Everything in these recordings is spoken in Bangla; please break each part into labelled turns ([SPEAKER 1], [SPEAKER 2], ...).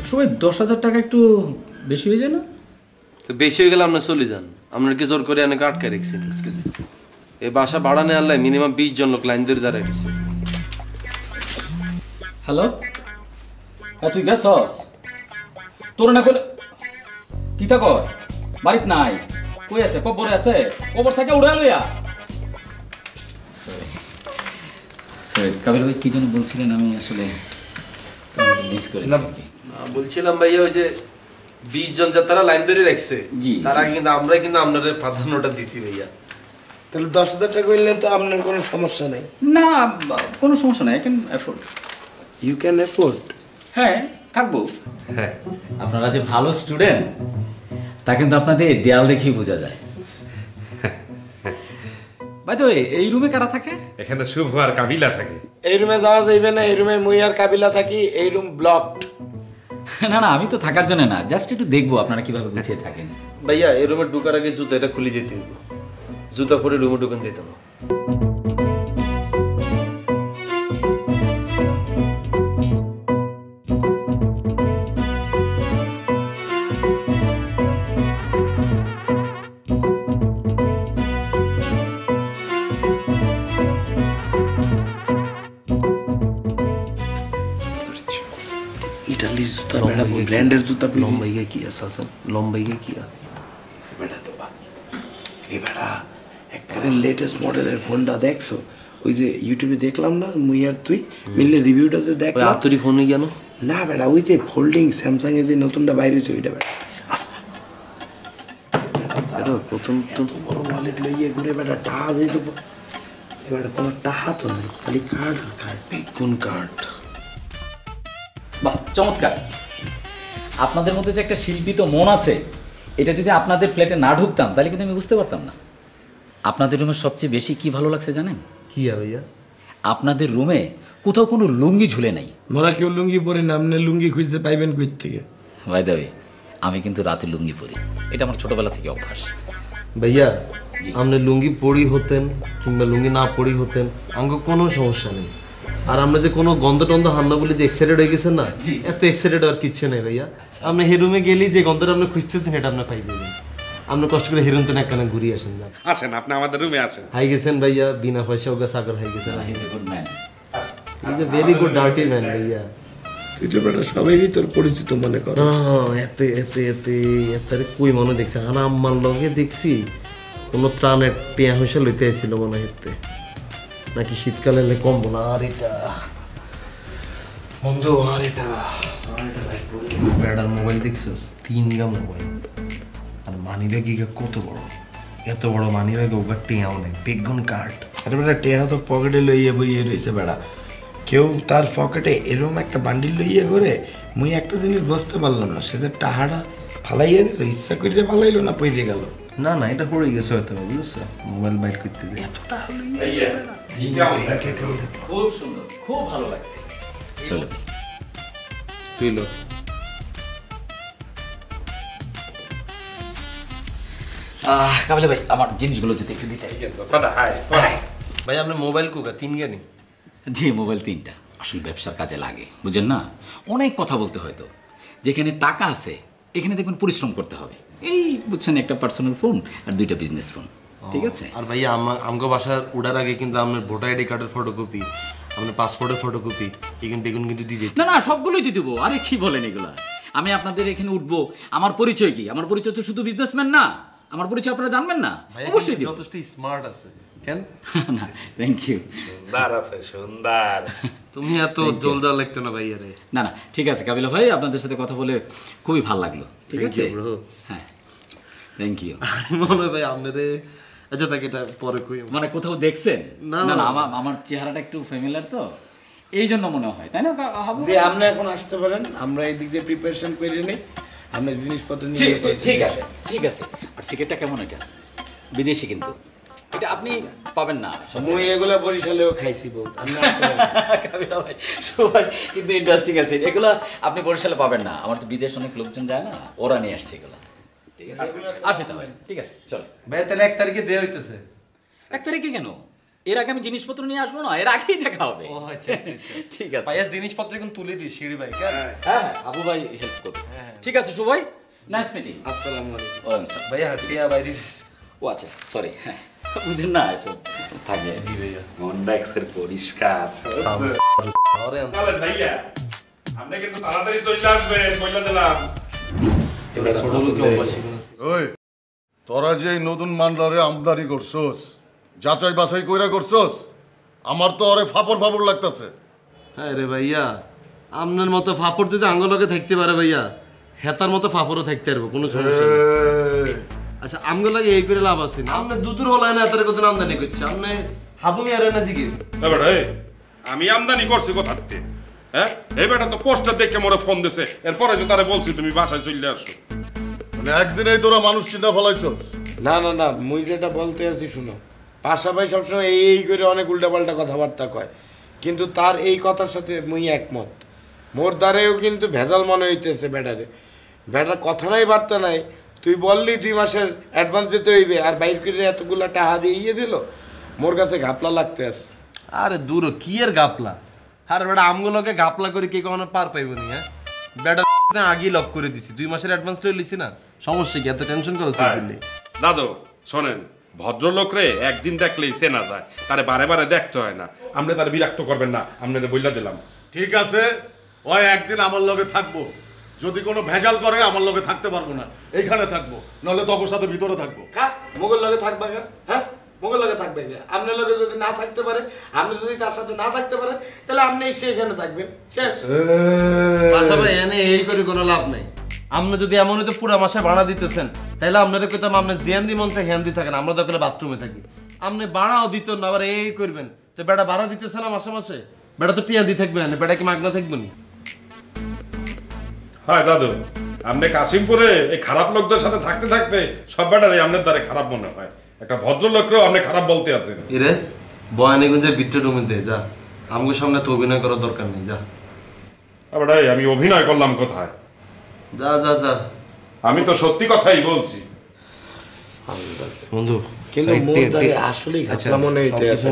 [SPEAKER 1] সবাই 10,000 টাকা একটু বেশি হয়ে যায় না?
[SPEAKER 2] তো বেশি হয়ে গেলে আপনার চলে যান, আপনার কি জোর করে অনেক আটকে রেখেছেন। এই বাসা ভাড়া নেওয়ার লাই মিনিমাম 20 জন লোক লাইন ধরে দাঁড়ায় গেছে।
[SPEAKER 1] হ্যালো, হ্যাঁ তুই গেছস? তোর না কইলে কি তা কয় বাড়িত নাই, কই আছে? কবরে আছে, কবর থেকে উড়া লইয়া। সরি কাবিল ভাই, কি যেন বলছিলেন? আমি আসলে মিস করেছি।
[SPEAKER 2] বলছিলাম ভাইয়া ওই যে 20 জন যারা লাইন ধরে রাখছে তারা কিন্তু আমরাই কিন্তু আপনাদের প্রাধান্যটা দিছি ভাইয়া।
[SPEAKER 3] তাহলে 10,000 টাকা করলে তো আপনার কোনো সমস্যা নেই।
[SPEAKER 1] না, কোনো সমস্যা নাই, I can afford.
[SPEAKER 3] You can afford?
[SPEAKER 1] হ্যাঁ থাকবো। হ্যাঁ, আপনারা যে ভালো স্টুডেন্ট তা কিন্তু আপনাদের দেয়াল দেখেই বোঝা যায়। ভাই তো এই রুমে কারা থাকে?
[SPEAKER 4] এখানে শুভ আর কাবিলা থাকে।
[SPEAKER 3] এই রুমে যাওয়া যাইবে না, এই রুমে মুই আর কাবিলা থাকি, এই রুম ব্লকড।
[SPEAKER 1] না না, আমি তো থাকার জন্য না, জাস্ট একটু দেখবো আপনারা কিভাবে গুছিয়ে থাকেন।
[SPEAKER 2] ভাইয়া এই রুমে ঢোকার আগে জুতা এটা খুলে যেতে হইব, জুতা পরে রুমে ঢুকান যেত না। ইটালির জুতা ম্যাডাম, ব্র্যান্ডের জুতা লম্বাইয়া কি আছে হাসান? লম্বাইয়া কি আছে
[SPEAKER 3] বেটা? তো বা এই বেটা একবারে লেটেস্ট মডেলের ফোনটা দেখছো? ওই যে ইউটিউবে দেখলাম না, মুই আর তুই মিললে রিভিউটা যে দেখলাম।
[SPEAKER 2] আতরি ফোনে কেন?
[SPEAKER 3] না বেটা, ওই যে ফোল্ডিং স্যামসাং এর যে নতুনটা বাইরে হয়েছে ওইটা বেটা। আস্তে
[SPEAKER 2] প্রথম
[SPEAKER 3] বড় ওয়ালেট লইয়ে ঘুরে বেটা টাহা দিত। এবার কোনো টাহা তো নাই, খালি কার্ড আর কার্ড।
[SPEAKER 2] কোন কার্ড?
[SPEAKER 1] বাহ চমৎকার! আপনাদের মধ্যে যে একটা শিল্পিত মন আছে, এটা যদি আপনাদের ফ্ল্যাটে না ঢুকতাম তাহলে কিন্তু আমি বুঝতে পারতাম না। আপনাদের রুমে সবচেয়ে বেশি কি ভালো লাগছে জানেন?
[SPEAKER 2] কি ভাইয়া?
[SPEAKER 1] আপনাদের রুমে কোথাও কোনো লুঙ্গি ঝুলে নাই।
[SPEAKER 3] মোরা কেউ লুঙ্গি পরি না, আপনি লুঙ্গি খুঁজতে পাইবেন কই থেকে?
[SPEAKER 1] ভাই দাবি আমি কিন্তু রাতে লুঙ্গি পরি, এটা আমার ছোটবেলা থেকে অভ্যাস।
[SPEAKER 2] ভাইয়া আপনি লুঙ্গি পরি হতেন কিংবা লুঙ্গি না পরি হতেন আমাকে কোনো সমস্যা নেই। আর আমরা যে কোনো গন্ধ টন্ধ হান্না বলে যে এক্সাইটেড হয়ে গেছেন না, এত এক্সাইটেড আর কিচ্ছু নেই ভাইয়া। আপনি হেরুমে গেলেই যে গন্ধটা আপনি খুঁজতেছেন সেটা আপনি পাই যাবেন। আপনি কষ্ট করে হেরুন তো একখানে ঘুরিয়ে আসেন না।
[SPEAKER 4] আসেন আপনি আমাদের রুমে আসেন।
[SPEAKER 2] হাই গেছেন ভাইয়া, বিনা পয়সা ওকে সাগর হাই গেছেন।
[SPEAKER 1] Good man,
[SPEAKER 2] is a very good dirty man ভাইয়া।
[SPEAKER 3] তুই তো বেটা সবাইই তোর পরিচিত মনে কর।
[SPEAKER 2] এতে এতে এতে এতে কই মনে দেখছে আর আম্মার লগে দেখছি কোনো ত্রাণের টিয়া হইসা লইতে আসছিল মনে হতে, নাকি শীতকালে কমবো না। আর এটা বন্ধু, আর এটা ব্যাডার মোবাইল দেখছিস? 3 মোবাইল আর মানি ব্যাগ কত বড়, এত বড় মানি ব্যাগ ওগার টিয়াও নেই, বেগুন কার্ড।
[SPEAKER 3] আরে বেটা টেহা তো পকেটে লইয়ে বইয়ে রয়েছে বেড়া। কেউ তার পকেটে এরকম একটা বান্ডিল লইয়ে করে, মুই একটা জিনিস বুঝতে পারলাম না, সে যে টাহাটা ফালাইয়ে দিল, ইচ্ছা করে ফালাইলো না পড়ে গেল?
[SPEAKER 2] না না, এটা পড়ে গেছে হয়তো, বুঝছো? মোবাইল বাইট করতে দিয়ে
[SPEAKER 3] এতটা
[SPEAKER 1] খুব সুন্দর, খুব ভালো লাগছে।
[SPEAKER 2] তুই লো
[SPEAKER 1] কাবিলা ভাই আমার জিনিসগুলো যদি একটু দিতে।
[SPEAKER 2] ভাই আপনার মোবাইল কুকা 3 জ্ঞানী?
[SPEAKER 1] জি মোবাইল 3টা, আসলে ব্যবসার কাজে লাগে বুঝেন না, অনেক কথা বলতে হয়তো। যেখানে টাকা আছে এখানে দেখবেন পরিশ্রম করতে হবে। এই বুঝছেন, একটা পার্সোনাল ফোন আর 2টা বিজনেস ফোন, ঠিক আছে?
[SPEAKER 2] আর ভাইয়া আমগো বাসার উড়ার আগে কিন্তু আপনার ভোটার আইডি কার্ডের ফটোকপি, আপনার পাসপোর্টের ফটোকপি এখান কিন্তু দিয়ে দিই।
[SPEAKER 1] না না, সবগুলোই দিয়ে দেবো। আরে কি বলেন এগুলা? আমি আপনাদের এখানে উঠবো, আমার পরিচয় কি? আমার পরিচয় তো শুধু বিজনেসম্যান না, আমার পরিচয় আপনারা জানবেন না? অবশ্যই দিব।
[SPEAKER 2] যথেষ্ট স্মার্ট আছে কেন?
[SPEAKER 1] না থ্যাংক ইউ।
[SPEAKER 4] সুন্দর আছে, সুন্দর।
[SPEAKER 2] তুমি এত জলদা লাগতো না ভাইয়া রে।
[SPEAKER 1] না না ঠিক আছে কাবিলা ভাই, আপনাদের সাথে কথা বলে খুবই ভালো লাগলো। ঠিক আছে ব্রো, হ্যাঁ থ্যাংক ইউ।
[SPEAKER 2] মনে হয় ভাই আপনারে, আচ্ছা তাকে এটা পরে কই,
[SPEAKER 1] মানে কোথাও দেখছেন? না না, আমার চেহারাটা একটু ফ্যামিলিয়ার তো এই জন্য মনে হয়, তাই না?
[SPEAKER 3] যে আপনি এখন আসতে পারেন, আমরা এই দিক দিয়ে প্রিপারেশন করে নেই, আমরা জিনিসপত্র নিয়ে।
[SPEAKER 1] ঠিক আছে ঠিক আছে। আর সিগারেটটা কেমন? এটা বিদেশি কিন্তু, এটা আপনি পাবেন না।
[SPEAKER 3] মুই এগুলা বরিশালেও খাইছি বহুত।
[SPEAKER 1] কাবিলা ভাই সবাই কিন্তু ইন্টারেস্টিং আছে, এগুলা আপনি বরিশালে পাবেন না। আমার তো বিদেশ অনেক লোকজন যায় না, ওরা নিয়ে আসছে এগুলা। ঠিক আছে আসে তাহলে, ঠিক আছে চলো
[SPEAKER 2] ভাই তাহলে 1 তারিখে দেয়া হইতেছে।
[SPEAKER 1] 1 তারিখে কেন? এর আগে আমি জিনিসপত্র নিয়ে আসবো না, এর আগেই দেখা হবে।
[SPEAKER 2] ও আচ্ছা আচ্ছা
[SPEAKER 1] ঠিক আছে
[SPEAKER 2] ভাইয়া জিনিসপত্র এখন তুলে দিই সিঁড়ি ভাই কেন?
[SPEAKER 1] হ্যাঁ আবু ভাই হেল্প করবে। ঠিক আছে শুভ ভাই, নাইস মিটিং।
[SPEAKER 2] আসসালামু আলাইকুম
[SPEAKER 1] ওয়ালাইকুম আসসালাম।
[SPEAKER 2] ভাইয়া টিয়া বাইরে
[SPEAKER 1] ও আচ্ছা সরি, হ্যাঁ বুঝেন না এসব থাকে।
[SPEAKER 2] জি ভাইয়া
[SPEAKER 4] মনটা এক্সের পরিষ্কার।
[SPEAKER 2] ধরে
[SPEAKER 4] তাহলে ভাইয়া আপনি কিন্তু তাড়াতাড়ি চলে আসবেন, বলে দিলাম।
[SPEAKER 2] ছোট লোকে অভ্যাসী কোন
[SPEAKER 5] ওই তোরা যে এই নতুন মানলারে আমদানি করছস, যাচাই বাছাই কইরা করছস, আমার তো আরে ফাপড় ফাপড় লাগতাছে।
[SPEAKER 2] হ্যাঁ রে ভাইয়া, আপনার মতো ফাপড় যদি আঙ্গলকে থাকতে পারে ভাইয়া, হেতার মতো ফাপড়ও থাকতে পারবো, কোনো সমস্যা নেই। আচ্ছা আমগুলোকে এই করে লাভ আছে না, আপনি দুধুর হলাই না এত কত আমদানি করছে, আপনি হাবুমি আর না জিগি।
[SPEAKER 4] এবার আমি আমদানি করছি কোথা থেকে? হ্যাঁ এই বেটা তো পোস্টার দেখে মোরে ফোন দিছে, এরপরে যে তারে বলছি তুমি বাসায় চলে আসো।
[SPEAKER 5] মানে একদিনেই তোরা মানুষ চিন্তা ফলাইছস।
[SPEAKER 3] না না না, মুই যেটা বলতে আছি শুনো, পাশা ভাই সবসময় এই করে অনেক উল্টাপাল্টা কথাবার্তা কয়, কিন্তু তার এই কথার সাথে মুই একমত। মোর দ্বারেও কিন্তু ভেজাল মনে হইতেছে বেটারে। বেটার কথা নাই বার্তা নাই, তুই বললি 2 মাসের অ্যাডভান্স দিতে হইবে, আর বাইর করে এতগুলা টাকা দিয়ে দিল, মোর কাছে ঘাপলা লাগতে আছে।
[SPEAKER 2] আরে দূর কি এর গাপলা, আর বেটা আমগুলোকে গাপলা করে কে কখনো পার পাইব নি? হ্যাঁ বেটা আগেই লক করে দিছি, 2 মাসের অ্যাডভান্স লই লিছি না, সমস্যা কি? এত টেনশন করো সিম্পলি।
[SPEAKER 4] দাদু শোনেন, ভদ্রলোক রে একদিন দেখলেই চেনা যায়, তারে বারে বারে দেখতে হয় না। আপনি তারে বিরক্ত করবেন না, আপনাদের বইলা দিলাম।
[SPEAKER 5] ঠিক আছে, ওই একদিন আমার লগে থাকবো, যদি কোনো ভেজাল করে আমার লগে থাকতে পারবো না, এইখানে থাকবো, নাহলে তখন সাথে ভিতরে থাকবো।
[SPEAKER 3] মোগল লগে থাকবে না? হ্যাঁ মোগল লগে থাকবে না। আপনার লগে যদি না থাকতে পারে, আপনি যদি তার সাথে না থাকতে পারেন, তাহলে আপনি সেখানে থাকবেন, শেষ।
[SPEAKER 2] আচ্ছা ভাই এনে এই করে কোনো লাভ নাই। আপনি যদি এমন হয়তো পুরো মাসে ভাড়া দিতেছেন, তাহলে আপনাদের কইতাম আপনি জিয়ান্দি মঞ্চে হ্যান্দি থাকেন, আমরা তো করে বাথরুমে থাকি। আপনি ভাড়াও দিত না, আবার এই করবেন তো বেটা ভাড়া দিতেছে না মাসে মাসে, বেটা তো টিয়া দিয়ে থাকবে না, বেটা কি মাগনা থাকবে না?
[SPEAKER 4] হ্যাঁ দাদু, আপনি কাশিমপুরে এই খারাপ লোকদের সাথে থাকতে থাকতে সব ব্যাটারে আপনার দ্বারে খারাপ মনে হয়। একটা ভদ্রলোককেও আপনি খারাপ বলতে আছেন।
[SPEAKER 2] এরে বয়ানীগঞ্জের বিট্টু রুমে দে যা, আমগো সামনে তো অভিনয় করার দরকার নেই, যা।
[SPEAKER 4] আবার আমি অভিনয় করলাম কোথায়?
[SPEAKER 2] যা যা যা,
[SPEAKER 4] আমি তো সত্যি কথাই বলছি।
[SPEAKER 2] বন্ধু
[SPEAKER 3] কিন্তু মোর দ্বারে আসলেই ঘাপলা মনে হইতে আছে।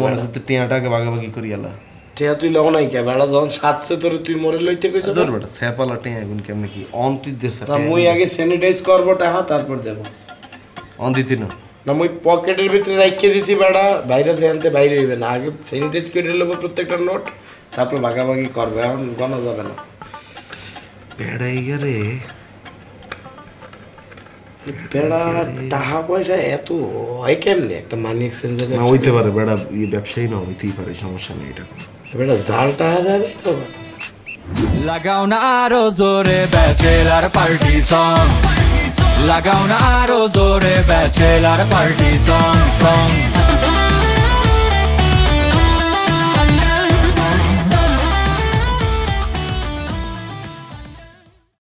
[SPEAKER 2] টিয়াটাকে ভাগাভাগি করি এলা
[SPEAKER 3] টিয়া তুই লও নাই কে? বেড়া যখন সাজছে তোর তুই মরে লইতে কইছ।
[SPEAKER 2] ধর বেটা স্যাপালা টিয়া এখন কেমনে কি অন তুই দেছ
[SPEAKER 3] না মুই আগে স্যানিটাইজ করব টাকা, তারপর দেব।
[SPEAKER 2] অন দিতি না
[SPEAKER 3] না মুই পকেটের ভিতরে রাখিয়ে দিছি, বেড়া বাইরে আনতে বাইরে হইবে না, আগে স্যানিটাইজ করে লব প্রত্যেকটা নোট, তারপর ভাগাভাগি করবে, এখন গণা যাবে না।
[SPEAKER 2] বেড়াই গেরে
[SPEAKER 3] বেড়া টাকা পয়সা এত হয় কেমনে? একটা মানি এক্সচেঞ্জের
[SPEAKER 2] না হইতে পারে বেড়া, ব্যবসায়ী না হইতেই পারে, সমস্যা নেই এটা।
[SPEAKER 3] বেড়া জাল টাকা দেবে তো।
[SPEAKER 6] লাগাও না আরো জোরে ব্যাচেলার পার্টি সং, লাগাও না আরো জোরে ব্যাচেলার পার্টি সং সং।